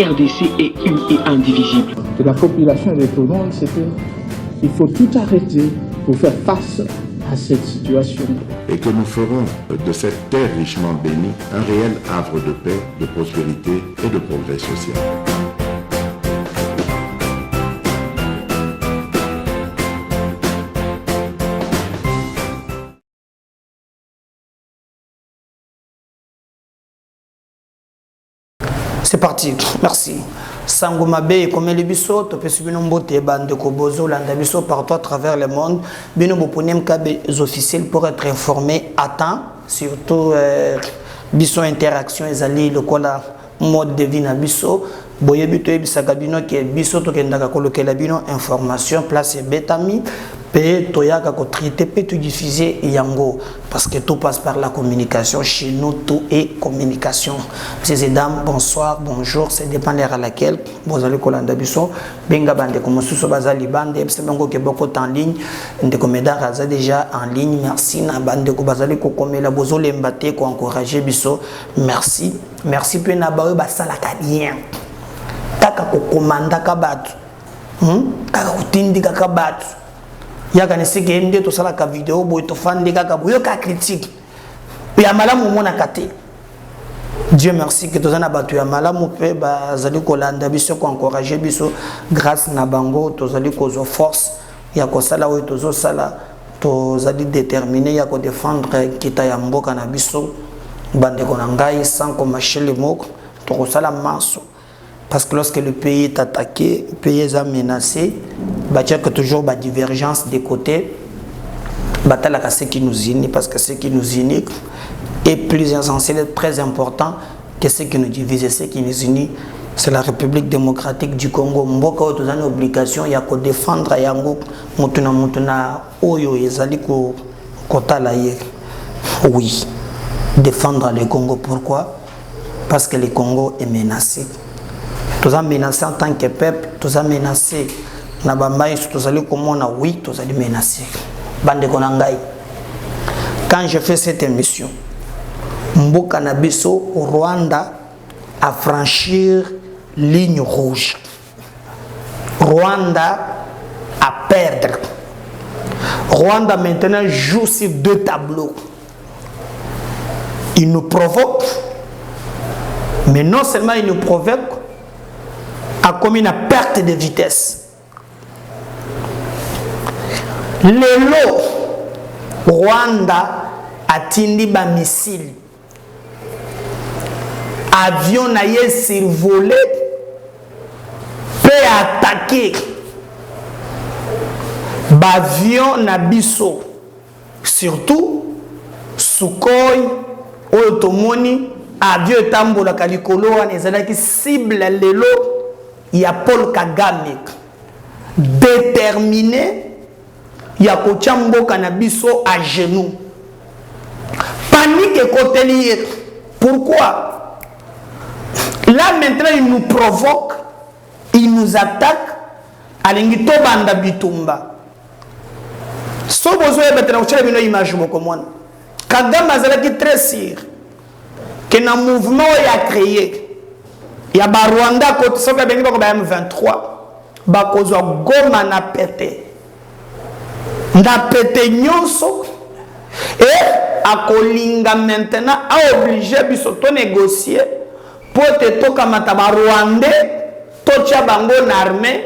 RDC est une et indivisible. De la population et de tout le monde, c'est qu'il faut tout arrêter pour faire face à cette situation. Et que nous ferons de cette terre richement bénie un réel havre de paix, de prospérité et de progrès social. C'est parti, merci. Sangomabe, comme les biso, tu peux suivre un botte bande kobozo, l'andabiso partout à travers le monde. Bino boponem kabe officiels pour être informés à temps, surtout biso interaction ezali le kola mode de vie na biso. Boye bito ebisaka bino ke biso to kendaka kolokela bino information place betami pe toyaka ko traiter pe tout diffuser yango parce que tout passe par la communication. Chez nous tout est communication. Messieurs et dames, bonsoir, bonjour, ça dépend l'heure à laquelle vous allez kolanda biso benga bande comme sous bazali bande c'est bengo ke beaucoup en ligne de coméda raza déjà en ligne. Merci na bande ko bazali ko komela bozo lembate ko encourager biso. Merci pe na ba sala ka bien kaka ko komanda ka batu kaka kutindika ka batu yaka nesike ende to sala ka vidéo boy to fande kaka boyo ka critique ya malamu mona kate. Dieu merci que tozana batu ya malamu pe bazali ko landa biso ko encourager biso grâce na bango tozali ko zo force ya ko sala oyo tozo sala tozali déterminé ya ko défendre kita ya mboka na biso bande ko ngai sans ko machele moko to ko sala maso. Parce que lorsque le pays est attaqué, le pays est menacé, il y a toujours une divergence des côtés. C'est ce qui nous unit, parce que ce qui nous unit est plus essentiel, très important que ce qui nous divise. Ce qui nous unit, c'est la République démocratique du Congo. Mboka oyo tozana obligation ya ko défendre yango mutuna oyo ezali ko kotala ye. Oui, défendre le Congo. Pourquoi? Parce que le Congo est menacé. Tous a menacé en tant que peuple, tous a menacé. Na bambaye tous allez comme on a oui, tous allez menacé. Bande konangai. Quand je fais cette émission, Mboka Nabiso au Rwanda a franchir ligne rouge. Rwanda à perdre. Rwanda maintenant joue sur deux tableaux. Il nous provoque, mais non seulement il nous provoque, a commis une perte de vitesse. Lelo, Rwanda a tindi ba missile. Avion na ye survolé, peut attaquer. Bavion na biso, surtout Sukhoi, Otomoni, avion tambola kalikolo wana ezalaki cible lelo. Il y a Paul Kagame déterminé, il y a Kochambo Kanabiso à genoux. Panique et côté lié. Pourquoi? Là maintenant il nous provoque, il nous attaque. Alingito banda bitumba. So besoin de mettre une image comme moi. Kagame azalaki très sûr que dans mouvement il a créé. Il y a Rwanda qui est M23. Bakozwa goma na pété. Na pété nyonso. Et à Kolinga maintenant a obligé de négocier pour te toka mataba Rwandais. Tocha bango na armée.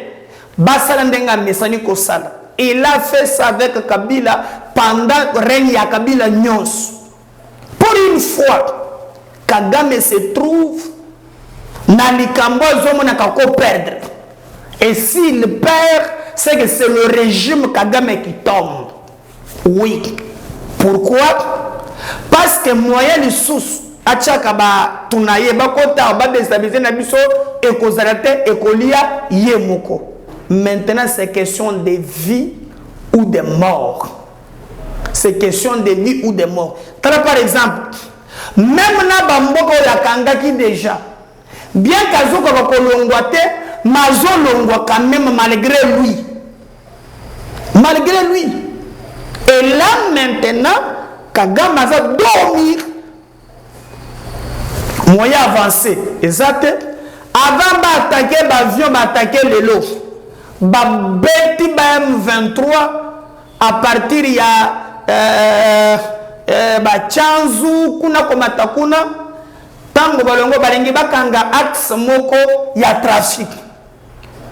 Basala ndenga mesani kosala. Il a fait ça avec Kabila pendant le règne ya Kabila nyonso. Pour une fois, Kagame se trouve Nalikambo zomona kako perdre. Et s'il perd, c'est que c'est le régime Kagame qui tombe. Oui. Pourquoi? Parce que moyen de sous achaka ba tunaye ba kota ba déstabiliser na biso et kozalate et kolia yemoko. Maintenant c'est question de vie ou de mort. C'est question de vie ou de mort. Par exemple, même na bamboko ya kangaki déjà. Bien qu'Azoko va kolongwate, Mazo longwa quand même malgré lui. Malgré lui. Et là maintenant, Kagame va dormir. Moyen avancé. Exact. avant d'attaquer l'avion, d'attaquer le lot. Beti M23 à partir il y a Chanzu kuna komatakuna tango balongo balengi bakanga axe moko ya trafic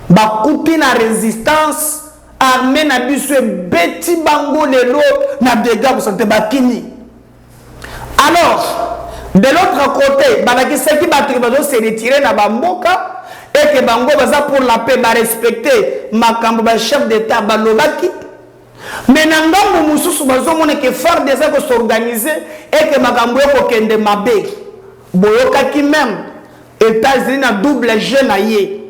bakuti na résistance armée na biso beti bango lelo na dégâts santé bakini. Alors de l'autre côté balakisaki batri bazo se retirer na bamboka et que bango baza pour la paix ba respecter makambo ba chef d'état balobaki. Mais nangambo mususu bazomona que faire des actes s'organiser et que makambo ko kende mabe boyoka ki même États-Unis na double jeu na ye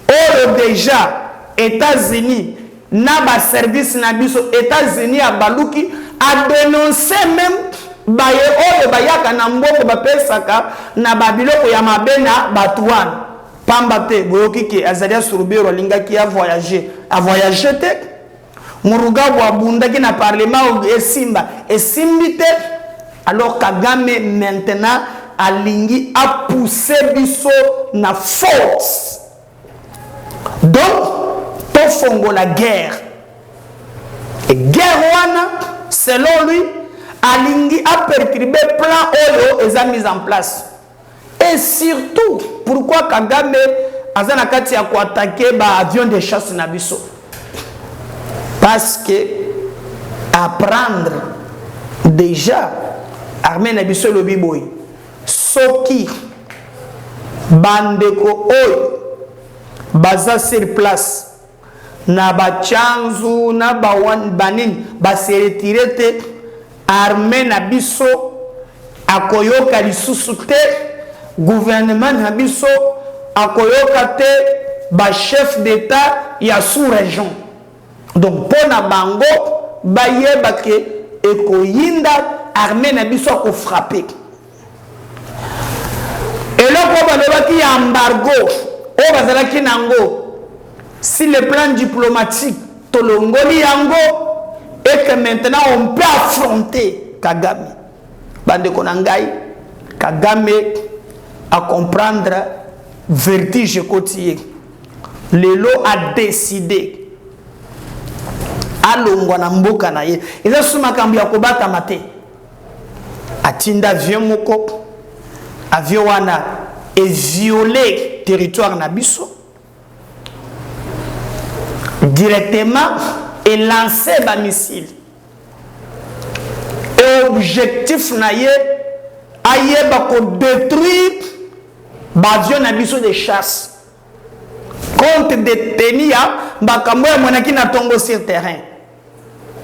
or déjà États-Unis na ba service na biso États-Unis a baluki a dénoncé même baye oyo bayaka na mboko bapesaka na babiloko ya mabe na batuana pambate boyoki ke Azalia Surubiro lingaki a voyager te Muruga Wabundaki na parlement esimba esimbite. Alors Kagame maintenant alingi a poussé biso na force. Donc tofongo la guerre. Et guerre wana selon lui alingi a perturbé plan oyo eza mis en place. Et surtout pourquoi Kagame azana kati ya ko attaquer ba avion de chasse na biso. Parce que apprendre déjà armée na biso lobi boy soki bandeko oyo baza sur place na ba Chanzu na ba banin ba se retirer te armée na biso akoyoka lisusu te gouvernement na biso akoyoka te ba chef d'état ya sous-région. Donc pour na bango bayeba ke ekoyinda armée na biso ko frapper. Et là pour balobaki ya embargo o bazalaki nango si le plan diplomatique tolongoli yango et que maintenant on peut affronter Kagame. Bande konangai Kagame à comprendre vertige côtier. Lelo a décidé alongwa na mboka na ye eza suma kambi ya kobata mate atinda avion moko avion wana et violer territoire na biso directement et lancer ba missile et objectif na ye aye ba ko détruire ba avion na biso de chasse compte détenir bakambo ya monaki na tongo sur terrain.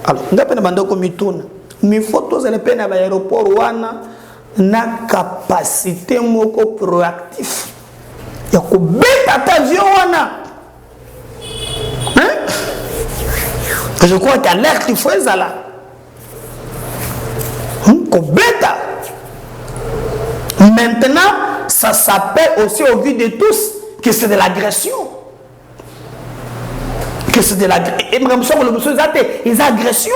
Alors, on a pas mituna. Mi photos et les peines à l'aéroport wana na capacité moko proactif. Ya ko beta avion wana. Hein? Je crois qu'alerte il faut ça là. Ko beta. Maintenant, ça s'appelle aussi au vu de tous que c'est de l'agression. Que c'est de l'agression. Et même sur le monsieur ils agressions.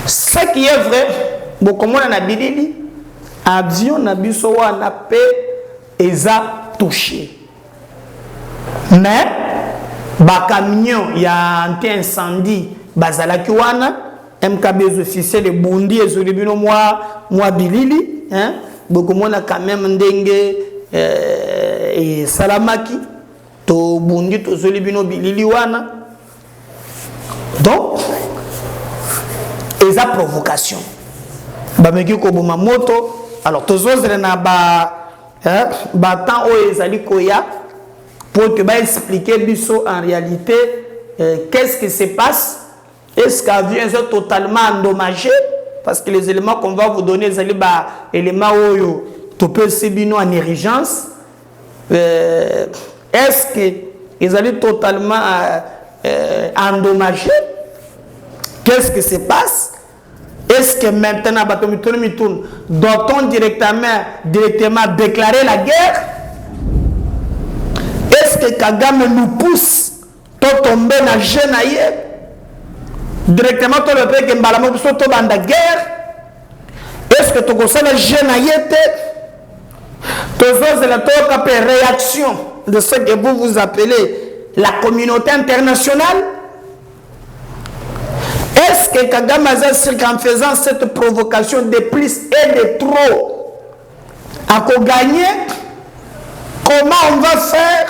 Ce qui est vrai, beaucoup moins na bilili, avion na biso wana pe eza touché. Mais ba camion ya anti-incendie bazalaki wana MKB officiel de Bundi et Zolibino moi bilili hein beaucoup moins quand même ndenge et salamaki to Bundi to Zolibino bilili wana. Donc et sa provocation bameki ko boma moto. Alors tozozela na ba temps o ezali koya pour te expliquer biso en réalité qu'est-ce qui se passe. Est-ce qu'avion est totalement endommagé? Parce que les éléments qu'on va vous donner, les éléments où tu peux subir en urgence. Est-ce qu'ils allaient totalement endommagés? Qu'est-ce qui se passe? Est-ce que maintenant, doit-on directement déclarer la guerre? Est-ce que Kagame nous pousse à tomber dans le jeune ailleurs? Directement, tu le pays qui est en guerre. Est-ce que tu as le jeune ailleurs? Toujours la réaction de ce que vous appelez la communauté internationale. Est-ce que Kagame en faisant cette provocation de plus et de trop a gagné? Comment on va faire?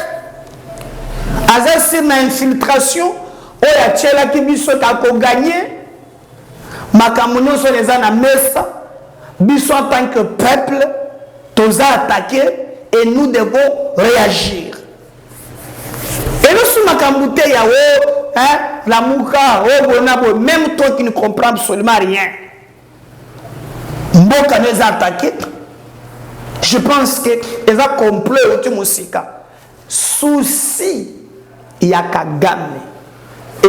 Azasir na infiltration oya tchela ki biso ta ko gagner makamuno so les ana mesa biso en tant que peuple toza attaqué et nous devons réagir. Et nous sommes makamute ya la mouka bonabo, même toi qui ne comprends absolument rien. Mboka nous a attaqué. Je pense que les a complot au Musika. Souci ya Kagame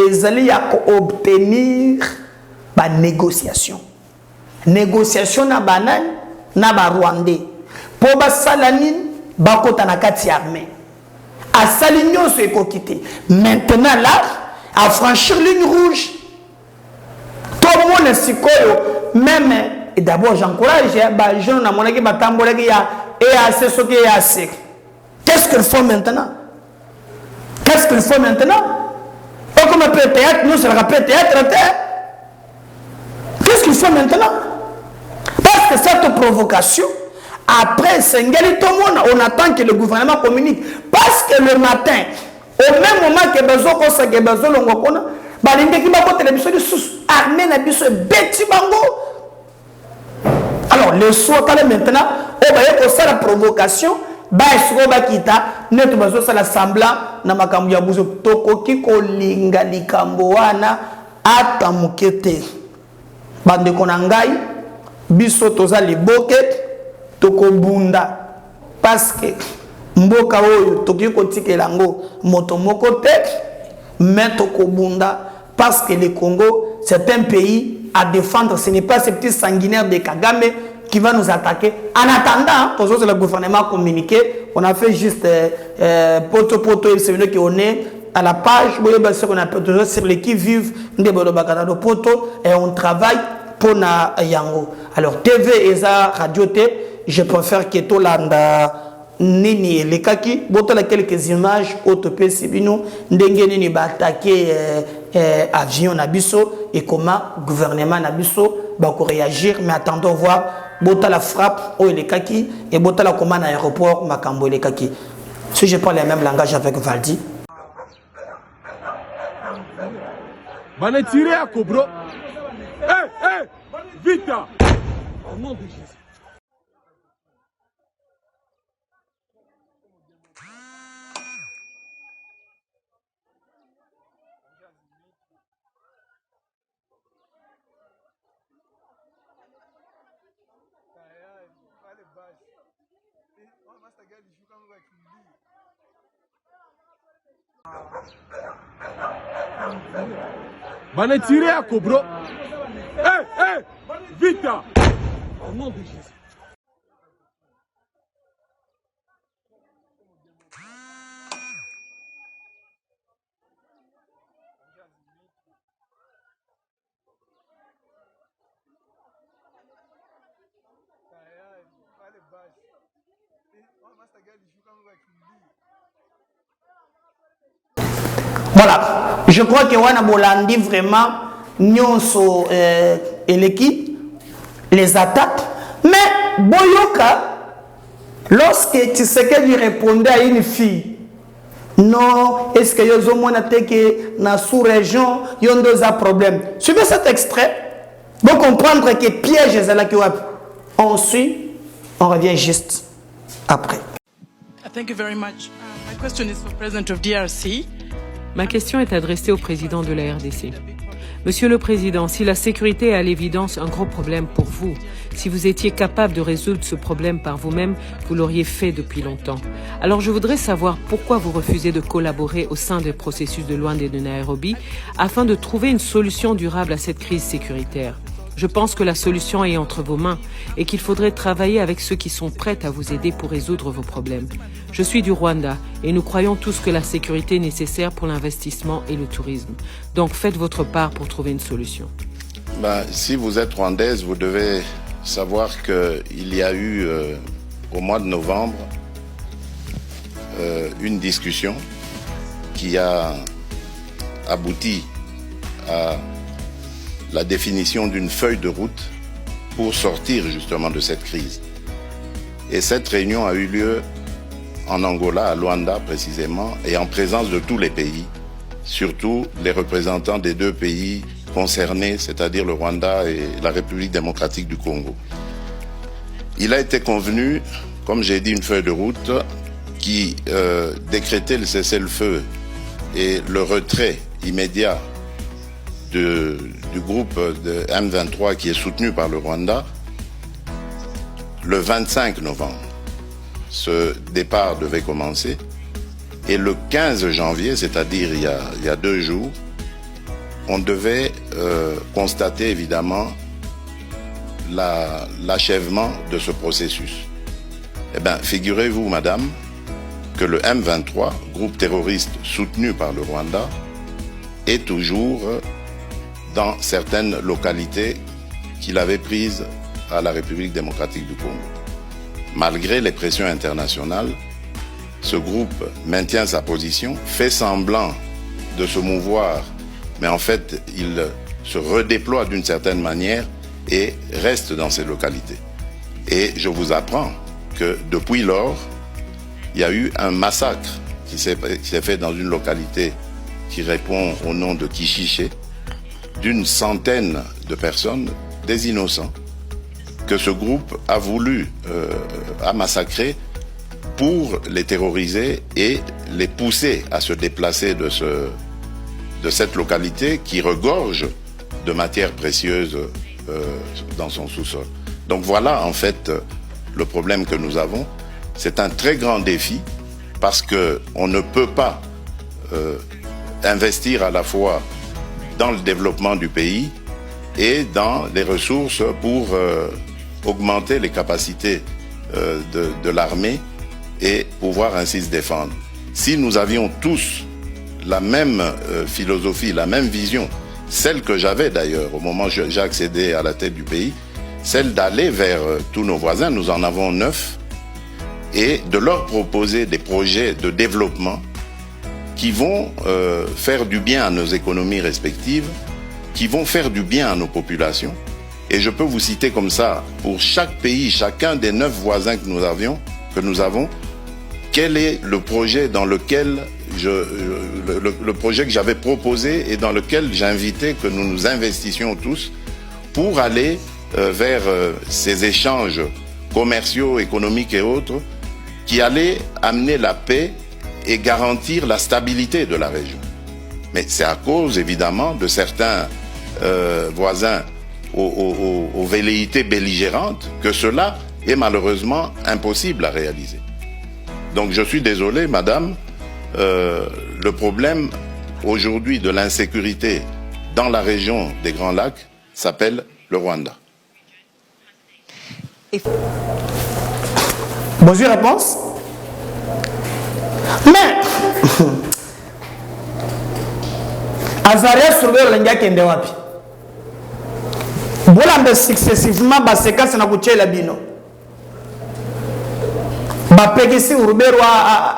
ezali ya obtenir ba négociation na banane na ba rwandais po ba salanine ba kota na kati armée a salignon se kokité maintenant là à franchir ligne rouge tout le monde sikoyo même et d'abord j'encourage ba jeune na monaki ba tambola ki ya EAC ce qui est EAC. Qu'est-ce qu'il faut maintenant? Qu'est-ce qu'il faut maintenant? Et comme un peu théâtre, nous, ça le rappelle théâtre. Qu'est-ce qu'il faut maintenant? Parce que cette provocation, après, on attend que le gouvernement communique. Parce que le matin, au même moment que besoin qu'on s'est besoin, alors, le soir, maintenant, on va y faire la provocation. Baïsro bakita neto bazo sala semblant na makambo ya buzo tokoki kolinga likambo wana ata mukete bande konangai biso toza liboke tokobunda parce que mboka oyo toki kotikela ngo moto moko te mais tokobunda parce que le Congo c'est un pays à défendre, ce n'est pas ce petit sanguinaire de Kagame qui va nous attaquer. En attendant, pour le gouvernement communiqué, on a fait juste poto, c'est venu qu'on est à la page, ce qu'on appelle toujours sur les qui vivent de poto et on travaille pour na yango. Alors TV et radio T, je préfère que tout l'anda nini les kaki, boto la quelques images autopé sibino ndenge nini ba attaquer avion nabiso et comment gouvernement nabiso ba ko réagir, mais attendons voir bota la frappe au les kaki et bota la commande aéroport makambo les kaki. Si je parle le même langage avec Valdi. Bana tiré à Cobro. Vite. Au nom de Jésus. Bana tiré à Cobro. Vite. Au nom de Jésus. Voilà, je crois que Wana Bolandi vraiment nyonso et l'équipe les attaques. Mais Boyoka, lorsque Tshisekedi répondait à une fille, non, est-ce que yozo mona teke na sous-région yon deux problème. Suivez cet extrait pour comprendre que piège est là qui on suit, on revient juste après. Thank you very much. My question is for the President of DRC. Ma question est adressée au président de la RDC. Monsieur le Président, si la sécurité est à l'évidence un gros problème pour vous, si vous étiez capable de résoudre ce problème par vous-même, vous l'auriez fait depuis longtemps. Alors je voudrais savoir pourquoi vous refusez de collaborer au sein des processus de Luanda et de Nairobi afin de trouver une solution durable à cette crise sécuritaire. Je pense que la solution est entre vos mains et qu'il faudrait travailler avec ceux qui sont prêts à vous aider pour résoudre vos problèmes. Je suis du Rwanda et nous croyons tous que la sécurité est nécessaire pour l'investissement et le tourisme. Donc faites votre part pour trouver une solution. Si vous êtes rwandaise, vous devez savoir qu'il y a eu au mois de novembre une discussion qui a abouti à la définition d'une feuille de route pour sortir justement de cette crise. Et cette réunion a eu lieu en Angola, à Luanda précisément, et en présence de tous les pays, surtout les représentants des deux pays concernés, c'est-à-dire le Rwanda et la République démocratique du Congo. Il a été convenu, comme j'ai dit, une feuille de route qui décrétait le cessez-le-feu et le retrait immédiat du groupe de M23 qui est soutenu par le Rwanda le 25 novembre. Ce départ devait commencer et le 15 janvier, c'est-à-dire il y a 2 jours, on devait constater évidemment l'achèvement de ce processus. Eh bien, figurez-vous, madame, que le M23, groupe terroriste soutenu par le Rwanda, est toujours dans certaines localités qu'il avait prises à la République démocratique du Congo. Malgré les pressions internationales, ce groupe maintient sa position, fait semblant de se mouvoir, mais en fait, il se redéploie d'une certaine manière et reste dans ces localités. Et je vous apprends que depuis lors, il y a eu un massacre qui s'est fait dans une localité qui répond au nom de Kishiché, d'une centaine de personnes, des innocents, que ce groupe a voulu massacrer pour les terroriser et les pousser à se déplacer de cette localité qui regorge de matières précieuses dans son sous-sol. Donc voilà en fait le problème que nous avons. C'est un très grand défi parce qu'on ne peut pas investir à la fois dans le développement du pays et dans les ressources pour augmenter les capacités de l'armée et pouvoir ainsi se défendre. Si nous avions tous la même philosophie, la même vision, celle que j'avais d'ailleurs au moment où j'ai accédé à la tête du pays, celle d'aller vers tous nos voisins, nous en avons 9, et de leur proposer des projets de développement qui vont faire du bien à nos économies respectives, qui vont faire du bien à nos populations. Et je peux vous citer comme ça, pour chaque pays, chacun des 9 voisins que nous avons, quel est le projet dans lequel le projet que j'avais proposé et dans lequel j'invitais que nous nous investissions tous pour aller vers ces échanges commerciaux, économiques et autres qui allaient amener la paix et garantir la stabilité de la région. Mais c'est à cause évidemment de certains voisins aux velléités belligérantes que cela est malheureusement impossible à réaliser. Donc je suis désolé, madame, le problème aujourd'hui de l'insécurité dans la région des Grands Lacs s'appelle le Rwanda. Bonjour, réponse. Mais Azaria Soubert Lenga Kende wapi? Bolambe successivement baséquence na kuchela bino. Bapegisi Urubero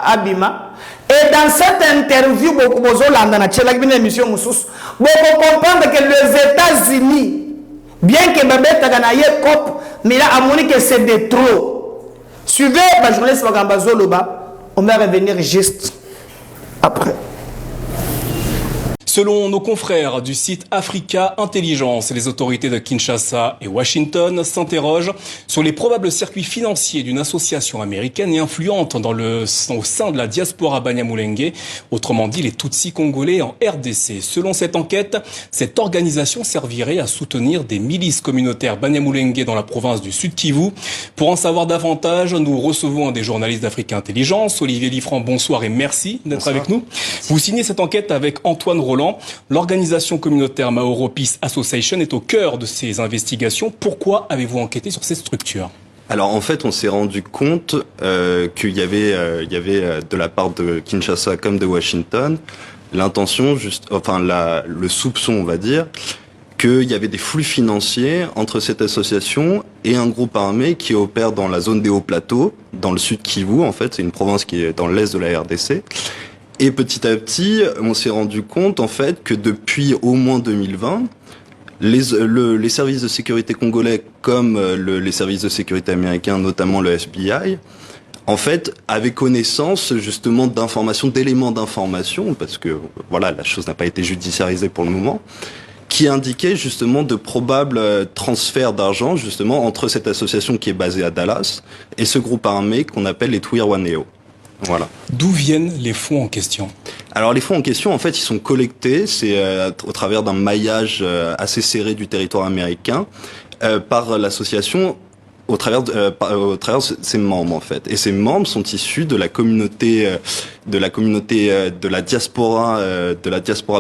Abima. Et dans cette interview, beaucoup de na chela bino émission Moussous, beaucoup comprendre que les États-Unis, bien que Babeta Ganaye COP, mais là, à mon avis que c'est de trop. Suivez la journaliste Magambazo Loba, on va revenir juste après. Selon nos confrères du site Africa Intelligence, les autorités de Kinshasa et Washington s'interrogent sur les probables circuits financiers d'une association américaine et influente au sein de la diaspora Banyamulenge, autrement dit les Tutsis congolais en RDC. Selon cette enquête, cette organisation servirait à soutenir des milices communautaires Banyamulenge dans la province du Sud Kivu. Pour en savoir davantage, nous recevons un des journalistes d'Africa Intelligence, Olivier Liffrand. Bonsoir et merci d'être avec nous. Vous signez cette enquête avec Antoine Roland. L'organisation communautaire Maoro Peace Association est au cœur de ces investigations. Pourquoi avez-vous enquêté sur cette structure ? Alors en fait, on s'est rendu compte qu'il y avait de la part de Kinshasa comme de Washington l'intention, le soupçon, on va dire, qu'il y avait des flux financiers entre cette association et un groupe armé qui opère dans la zone des hauts plateaux, dans le sud Kivu, en fait, c'est une province qui est dans l'est de la RDC. Et petit à petit, on s'est rendu compte, en fait, que depuis au moins 2020, les services de sécurité congolais, comme les services de sécurité américains, notamment le FBI, en fait, avaient connaissance justement d'informations, d'éléments d'information, parce que voilà, la chose n'a pas été judiciarisée pour le moment, qui indiquaient justement de probables transferts d'argent justement entre cette association qui est basée à Dallas et ce groupe armé qu'on appelle les Twirwaneho. Voilà. D'où viennent les fonds en question? Alors les fonds en question, en fait, ils sont collectés, c'est au travers d'un maillage assez serré du territoire américain par l'association au travers de ses membres, en fait. Et ces membres sont issus de la communauté de la diaspora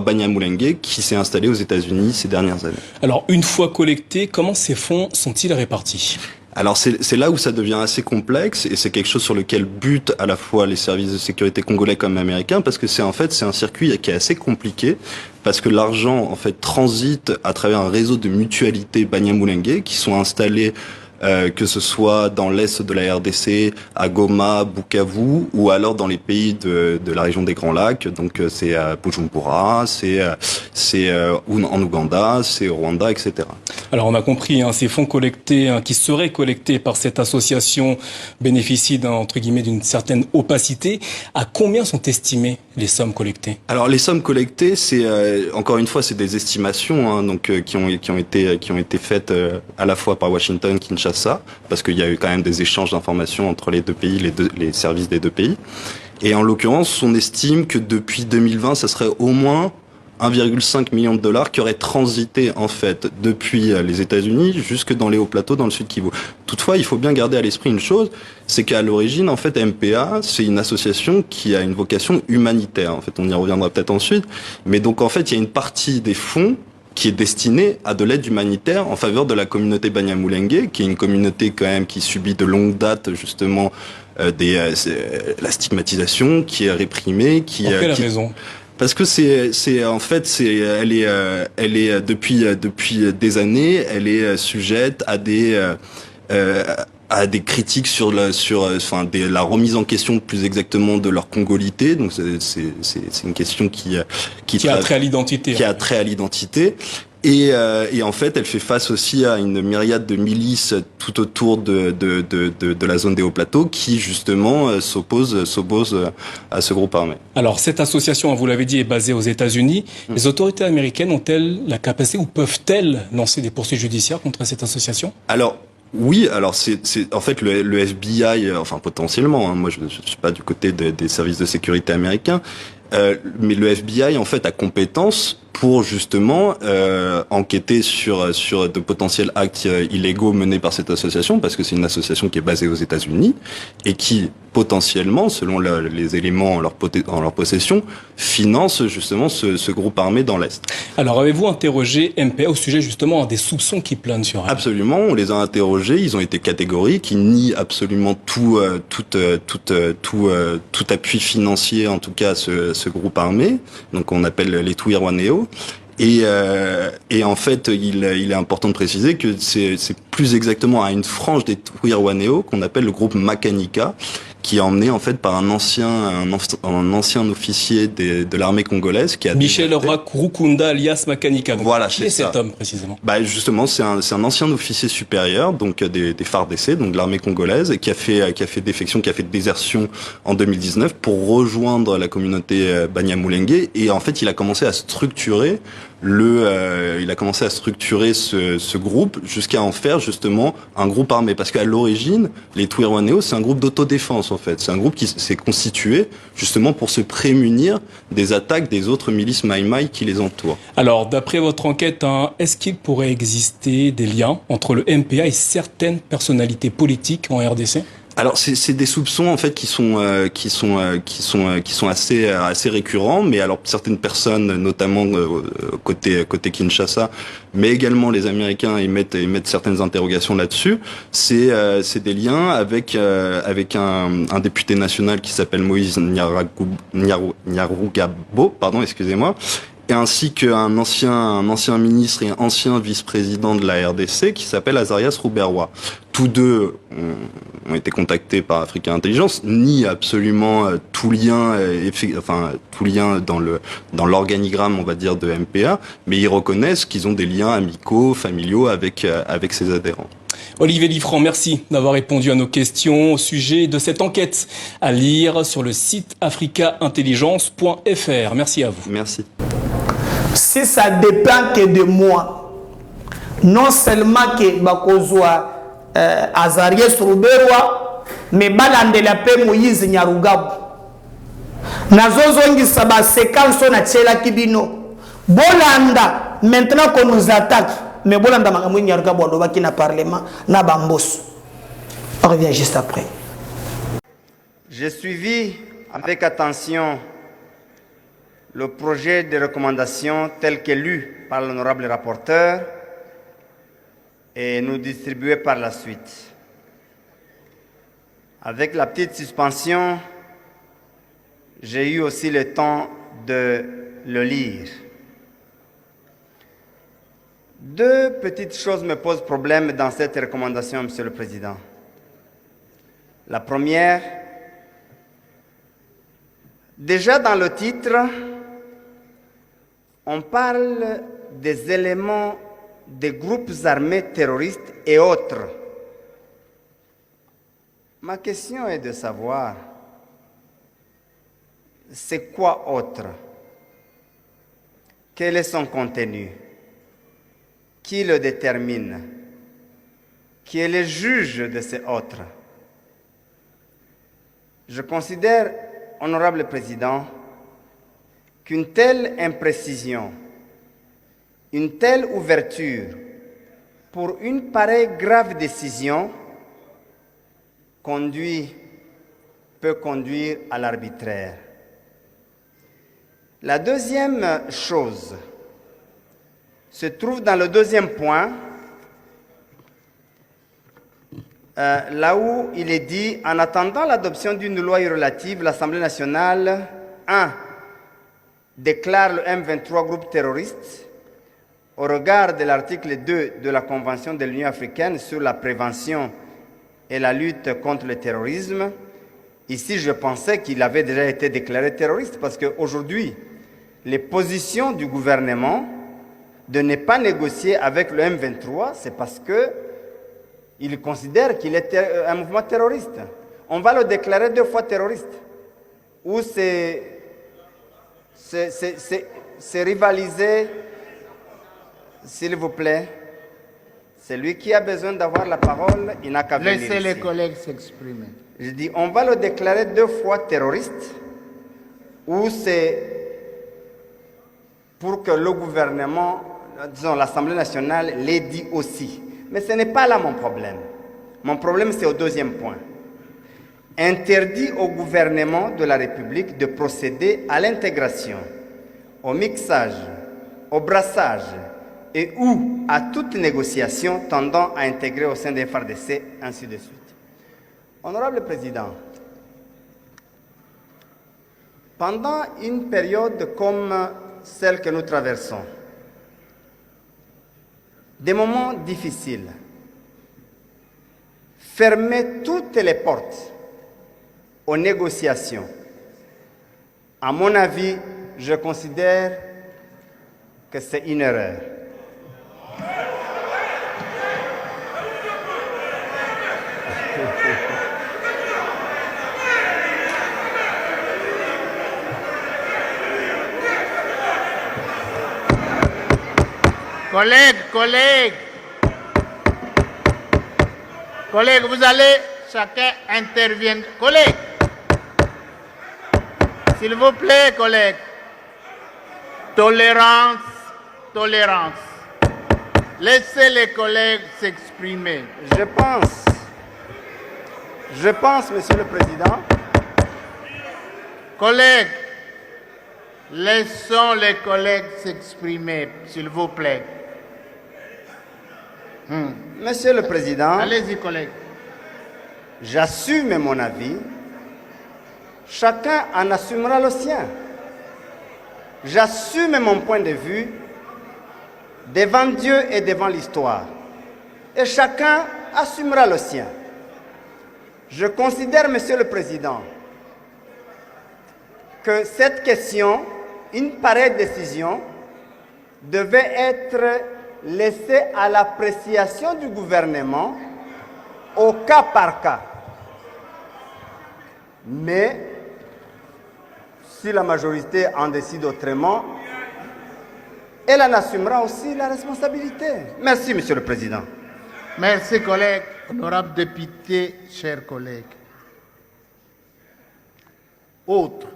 Banyamulenge qui s'est installée aux États-Unis ces dernières années. Alors une fois collectés, comment ces fonds sont-ils répartis? Alors c'est là où ça devient assez complexe et c'est quelque chose sur lequel butent à la fois les services de sécurité congolais comme américains parce que c'est un circuit qui est assez compliqué parce que l'argent en fait transite à travers un réseau de mutualités Banyamulenge qui sont installées que ce soit dans l'est de la RDC, à Goma, Bukavu, ou alors dans les pays de la région des Grands Lacs. Donc c'est à Bujumbura, c'est en Ouganda, c'est au Rwanda, etc. Alors on a compris, ces fonds collectés, qui seraient collectés par cette association, bénéficient entre guillemets d'une certaine opacité. À combien sont estimées les sommes collectées? Alors les sommes collectées, c'est encore une fois, c'est des estimations, donc qui ont été faites à la fois par Washington, Kinshasa, parce qu'il y a eu quand même des échanges d'informations entre les deux pays, les services des deux pays. Et en l'occurrence, on estime que depuis 2020, ça serait au moins 1,5 million de dollars qui auraient transité en fait depuis les États-Unis jusque dans les hauts plateaux dans le sud Kivu. Toutefois, il faut bien garder à l'esprit une chose, c'est qu'à l'origine, en fait, MPA, c'est une association qui a une vocation humanitaire. En fait, on y reviendra peut-être ensuite. Mais donc, en fait, il y a une partie des fonds qui est destinée à de l'aide humanitaire en faveur de la communauté Banyamulenge, qui est une communauté quand même qui subit de longue date justement la stigmatisation, qui est réprimée, Pour quelle raison? Parce que elle est depuis des années, elle est sujette à des critiques sur la remise en question plus exactement de leur congolité. Donc c'est une question qui a trait à l'identité. Qui a trait à l'identité. Et en fait, elle fait face aussi à une myriade de milices tout autour de la zone des hauts plateaux qui justement s'opposent à ce groupe armé. Alors cette association, vous l'avez dit, est basée aux États-Unis. Les autorités américaines ont-elles la capacité ou peuvent-elles lancer des poursuites judiciaires contre cette association? Alors oui, alors c'est en fait le FBI, enfin potentiellement. Moi, je suis pas du côté des services de sécurité américains, mais le FBI en fait a compétence pour justement enquêter sur de potentiels actes illégaux menés par cette association, parce que c'est une association qui est basée aux États-Unis et qui potentiellement, selon les éléments en leur possession, finance justement ce groupe armé dans l'Est. Alors avez-vous interrogé MPA au sujet justement des soupçons qui planent sur elle? Absolument, on les a interrogés, ils ont été catégoriques, ils nient absolument tout appui financier en tout cas à ce groupe armé, donc on appelle les Twirwaneho. Et en fait, il est important de préciser que c'est plus exactement à une frange des Twirwaneho qu'on appelle le groupe Makanika, qui est emmené en fait par un ancien officier de l'armée congolaise qui a Michel Rukunda alias Makanika. Donc, voilà, qui est cet homme précisément? Justement, c'est un ancien officier supérieur, donc des FARDC, donc de l'armée congolaise, et qui a fait défection, qui a fait désertion en 2019 pour rejoindre la communauté Banyamulenge. Et en fait, il a commencé à structurer ce groupe jusqu'à en faire justement un groupe armé, parce qu'à l'origine, les Twirwaneho, c'est un groupe d'autodéfense en fait. C'est un groupe qui s'est constitué justement pour se prémunir des attaques des autres milices Maï-Maï qui les entourent. Alors, d'après votre enquête, est-ce qu'il pourrait exister des liens entre le MPA et certaines personnalités politiques en RDC? Alors c'est des soupçons en fait qui sont assez récurrents, mais alors certaines personnes, notamment côté Kinshasa, mais également les Américains émettent certaines interrogations là-dessus. C'est des liens avec un député national qui s'appelle Moïse Nyarugabo, excusez-moi. et ainsi qu'un ancien ministre et un ancien vice-président de la RDC qui s'appelle Azarias Rouberwa. Tous deux ont été contactés par Africa Intelligence, nient absolument tout lien dans l'organigramme, on va dire, de MPA, mais ils reconnaissent qu'ils ont des liens amicaux, familiaux avec ses adhérents. Olivier Liffrand, merci d'avoir répondu à nos questions au sujet de cette enquête à lire sur le site africaintelligence.fr. Merci à vous. Merci. Si ça dépend que de moi, non seulement que bakozwa Azarias Rouberwa, mais balandela pe Moïse Nyarugabo. Nazozongisa ba séquence na tchela kibino. Bolanda, maintenant qu'on nous attaque, mais Bolanda makamou Nyarugabo alobaki na parlement na bambos. On revient juste après. J'ai suivi avec attention le projet de recommandation tel que lu par l'honorable rapporteur et nous distribué par la suite. Avec la petite suspension, j'ai eu aussi le temps de le lire. Deux petites choses me posent problème dans cette recommandation, Monsieur le Président. La première, déjà dans le titre, on parle des éléments des groupes armés terroristes et autres. Ma question est de savoir, c'est quoi autre? Quel est son contenu? Qui le détermine? Qui est le juge de ces autres? Je considère, honorable Président, qu'une telle imprécision, une telle ouverture pour une pareille grave décision peut conduire à l'arbitraire. La deuxième chose se trouve dans le deuxième point, là où il est dit, en attendant l'adoption d'une loi relative, l'Assemblée nationale, 1. déclare le M23 groupe terroriste au regard de l'article 2 de la Convention de l'Union africaine sur la prévention et la lutte contre le terrorisme. Ici, je pensais qu'il avait déjà été déclaré terroriste parce qu'aujourd'hui, les positions du gouvernement de ne pas négocier avec le M23, c'est parce qu'il considère qu'il est un mouvement terroriste. On va le déclarer 2 fois terroriste. Ou c'est rivaliser, s'il vous plaît. Celui qui a besoin d'avoir la parole, il n'a qu'à venir. Laissez les collègues s'exprimer. Je dis, on va le déclarer 2 fois terroriste, ou c'est pour que le gouvernement, disons l'Assemblée nationale, l'ait dit aussi. Mais ce n'est pas là mon problème. Mon problème, c'est au deuxième point. Interdit au gouvernement de la République de procéder à l'intégration, au mixage, au brassage et ou à toute négociation tendant à intégrer au sein des FARDC, ainsi de suite. Honorable Président, pendant une période comme celle que nous traversons, des moments difficiles, fermer toutes les portes aux négociations, à mon avis, je considère que c'est une erreur. Collègues, vous allez, chacun intervient. Collègues, s'il vous plaît, collègues. Tolérance. Laissez les collègues s'exprimer. Je pense, Monsieur le Président. Collègues, laissons les collègues s'exprimer, s'il vous plaît. Monsieur le Président. Allez-y, collègues. J'assume mon avis. Chacun en assumera le sien. j'assume mon point de vue devant Dieu et devant l'histoire. Et chacun assumera le sien. Je considère, Monsieur le Président, que cette question, une pareille décision, devait être laissée à l'appréciation du gouvernement au cas par cas. Mais si la majorité en décide autrement, elle en assumera aussi la responsabilité. Merci, Monsieur le Président. Merci, collègues. Honorables députés, chers collègues. Autre,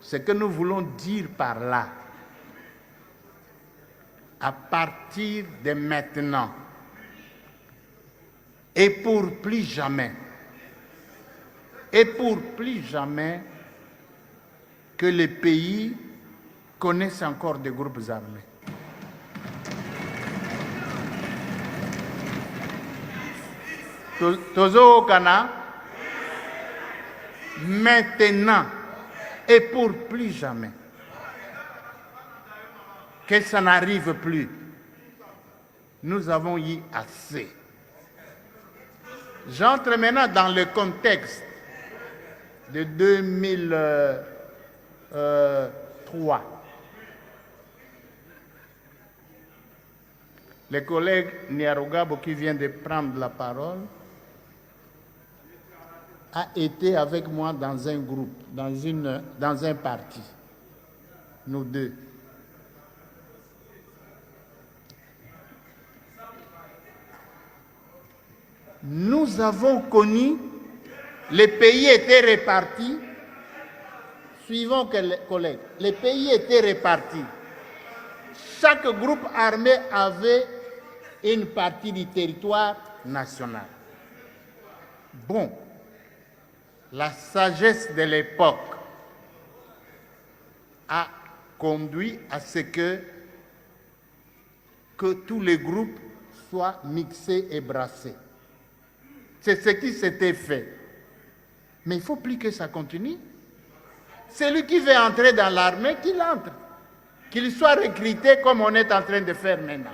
ce que nous voulons dire par là, à partir de maintenant, et pour plus jamais, que le pays connaisse encore des groupes armés. Tozo Okana, maintenant et pour plus jamais, que ça n'arrive plus. Nous avons eu assez. J'entre maintenant dans le contexte de 2003. Le collègue Niarogabo qui vient de prendre la parole a été avec moi dans un groupe, dans un parti, nous deux. Nous avons connu, les pays étaient répartis, suivons que les collègues, les pays étaient répartis. Chaque groupe armé avait une partie du territoire national. Bon, la sagesse de l'époque a conduit à ce que tous les groupes soient mixés et brassés. C'est ce qui s'était fait. Mais il ne faut plus que ça continue. Celui qui veut entrer dans l'armée, qu'il entre. Qu'il soit recruté comme on est en train de faire maintenant.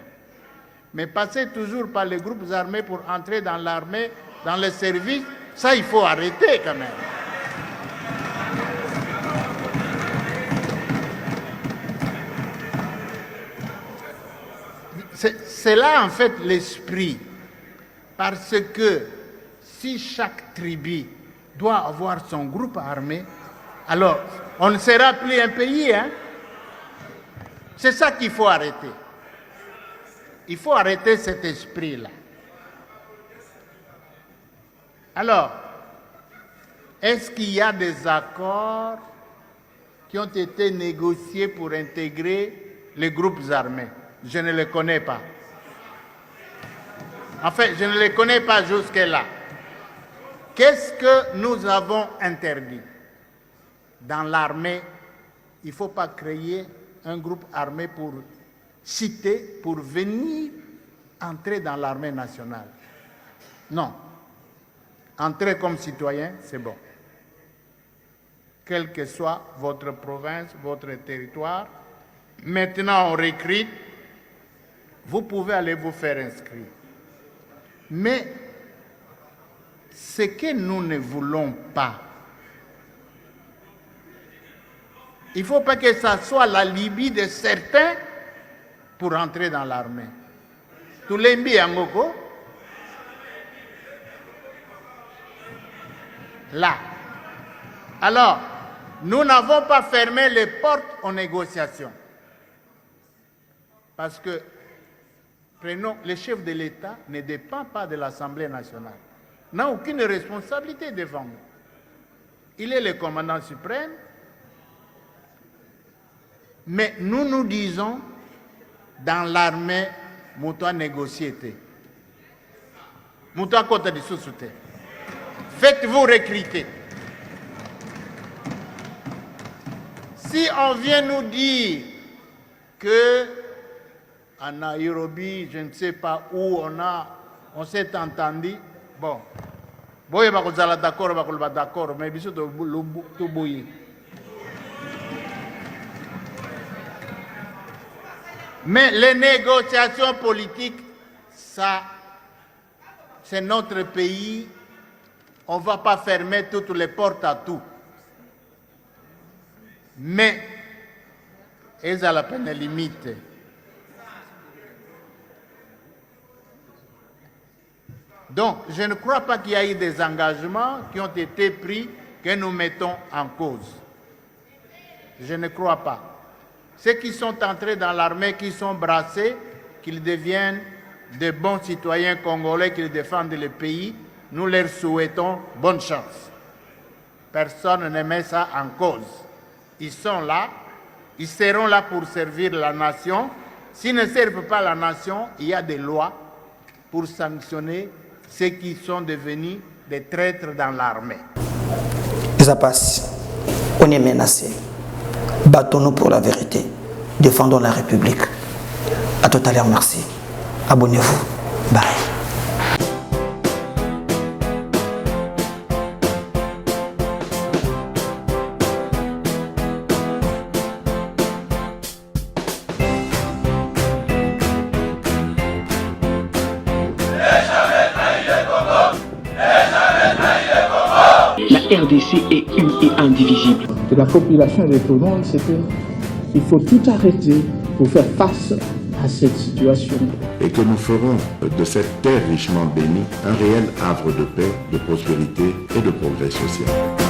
Mais passer toujours par les groupes armés pour entrer dans l'armée, dans les services, ça, il faut arrêter quand même. C'est là, en fait, l'esprit. Parce que si chaque tribu doit avoir son groupe armé, alors on ne sera plus un pays, hein? C'est ça qu'il faut arrêter. Il faut arrêter cet esprit-là. Alors, est-ce qu'il y a des accords qui ont été négociés pour intégrer les groupes armés? Je ne les connais pas. En fait, je ne les connais pas jusque-là. Qu'est-ce que nous avons interdit? Dans l'armée, il ne faut pas créer un groupe armé pour citer, pour venir entrer dans l'armée nationale. Non. Entrer comme citoyen, c'est bon. Quelle que soit votre province, votre territoire, maintenant on recrute, vous pouvez aller vous faire inscrire. Mais ce que nous ne voulons pas, il ne faut pas que ça soit la Libye de certains pour entrer dans l'armée. Tout l'embi Angoko, là. Alors, nous n'avons pas fermé les portes aux négociations. Parce que, prenons, le chef de l'État ne dépend pas de l'Assemblée nationale. N'a aucune responsabilité devant nous. Il est le commandant suprême. Mais nous nous disons, dans l'armée, Moutoua négocié. Moutoua côté de sous-souté. Faites-vous recruter. Si on vient nous dire que à Nairobi, je ne sais pas où on s'est entendu, bon, d'accord, mais bisous tout bouillir. Mais les négociations politiques, ça, c'est notre pays. On ne va pas fermer toutes les portes à tout. Mais, ils ont la peine limite. Donc, je ne crois pas qu'il y ait des engagements qui ont été pris que nous mettons en cause. Je ne crois pas. Ceux qui sont entrés dans l'armée, qui sont brassés, qu'ils deviennent de bons citoyens congolais, qu'ils défendent le pays, nous leur souhaitons bonne chance. Personne ne met ça en cause. Ils sont là, ils seront là pour servir la nation. S'ils ne servent pas la nation, il y a des lois pour sanctionner ceux qui sont devenus des traîtres dans l'armée. Ça passe. On est menacé. Battons-nous pour la vérité. Défendons la République. À tout à l'heure, merci. Abonnez-vous. Bye. La RDC est une et indivisible. De la population et de tout le monde, c'est qu'il faut tout arrêter pour faire face à cette situation. Et que nous ferons de cette terre richement bénie un réel havre de paix, de prospérité et de progrès social.